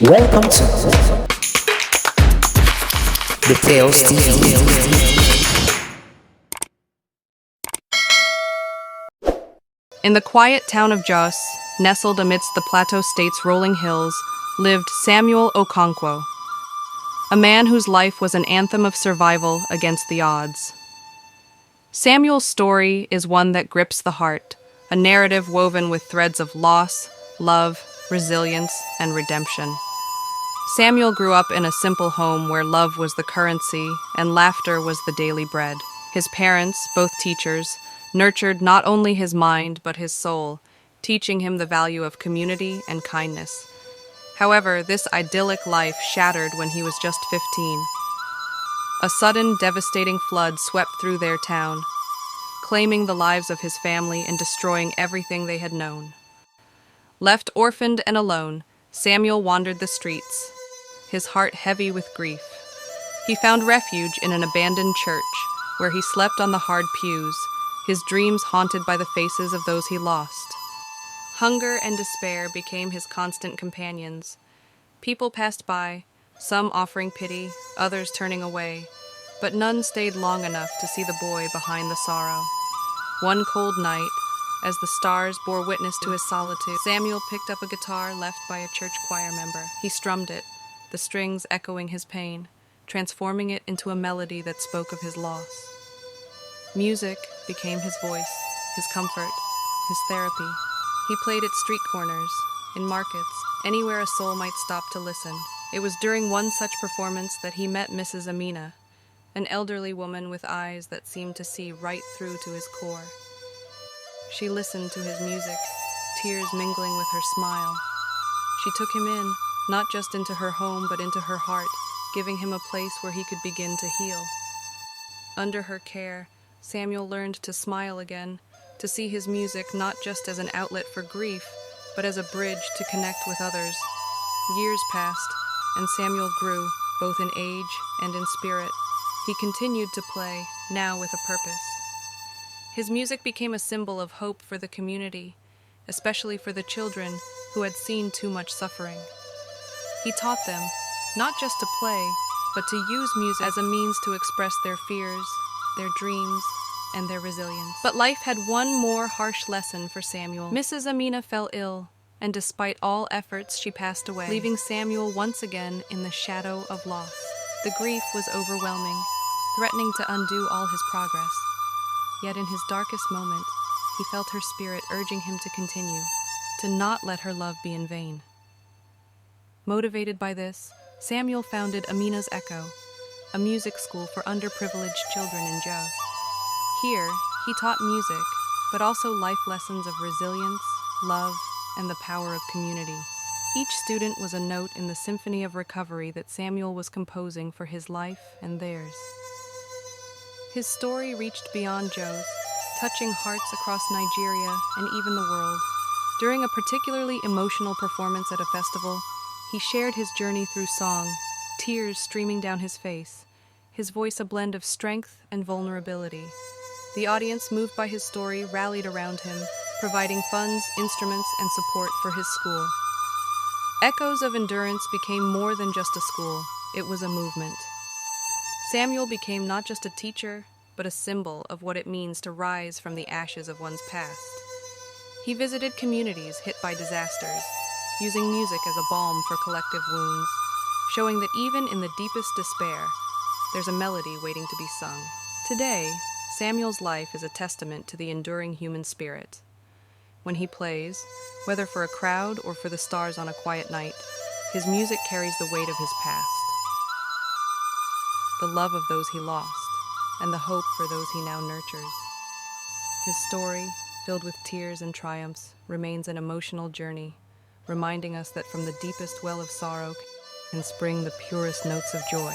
Welcome to the Tales TV. In the quiet town of Jos, nestled amidst the Plateau State's rolling hills, lived Samuel Okonkwo, a man whose life was an anthem of survival against the odds. Samuel's story is one that grips the heart, a narrative woven with threads of loss, love, resilience, and redemption. Samuel grew up in a simple home where love was the currency and laughter was the daily bread. His parents, both teachers, nurtured not only his mind but his soul, teaching him the value of community and kindness. However, this idyllic life shattered when he was just 15. A sudden, devastating flood swept through their town, claiming the lives of his family and destroying everything they had known. Left orphaned and alone, Samuel wandered the streets, his heart heavy with grief. He found refuge in an abandoned church, where he slept on the hard pews, his dreams haunted by the faces of those he lost. Hunger and despair became his constant companions. People passed by, some offering pity, others turning away, but none stayed long enough to see the boy behind the sorrow. One cold night, as the stars bore witness to his solitude, Samuel picked up a guitar left by a church choir member. He strummed it, the strings echoing his pain, transforming it into a melody that spoke of his loss. Music became his voice, his comfort, his therapy. He played at street corners, in markets, anywhere a soul might stop to listen. It was during one such performance that he met Mrs. Amina, an elderly woman with eyes that seemed to see right through to his core. She listened to his music, tears mingling with her smile. She took him in, not just into her home but into her heart, giving him a place where he could begin to heal. Under her care, Samuel learned to smile again, to see his music not just as an outlet for grief, but as a bridge to connect with others. Years passed, and Samuel grew, both in age and in spirit. He continued to play, now with a purpose. His music became a symbol of hope for the community, especially for the children who had seen too much suffering. He taught them, not just to play, but to use music as a means to express their fears, their dreams, and their resilience. But life had one more harsh lesson for Samuel. Mrs. Amina fell ill, and despite all efforts, she passed away, leaving Samuel once again in the shadow of loss. The grief was overwhelming, threatening to undo all his progress. Yet in his darkest moment, he felt her spirit urging him to continue, to not let her love be in vain. Motivated by this, Samuel founded Amina's Echo, a music school for underprivileged children in Jos. Here, he taught music, but also life lessons of resilience, love, and the power of community. Each student was a note in the symphony of recovery that Samuel was composing for his life and theirs. His story reached beyond Jos, touching hearts across Nigeria and even the world. During a particularly emotional performance at a festival, he shared his journey through song, tears streaming down his face, his voice a blend of strength and vulnerability. The audience, moved by his story, rallied around him, providing funds, instruments, and support for his school. Echoes of Endurance became more than just a school, it was a movement. Samuel became not just a teacher, but a symbol of what it means to rise from the ashes of one's past. He visited communities hit by disasters, using music as a balm for collective wounds, showing that even in the deepest despair, there's a melody waiting to be sung. Today, Samuel's life is a testament to the enduring human spirit. When he plays, whether for a crowd or for the stars on a quiet night, his music carries the weight of his past, the love of those he lost, and the hope for those he now nurtures. His story, filled with tears and triumphs, remains an emotional journey, reminding us that from the deepest well of sorrow can spring the purest notes of joy.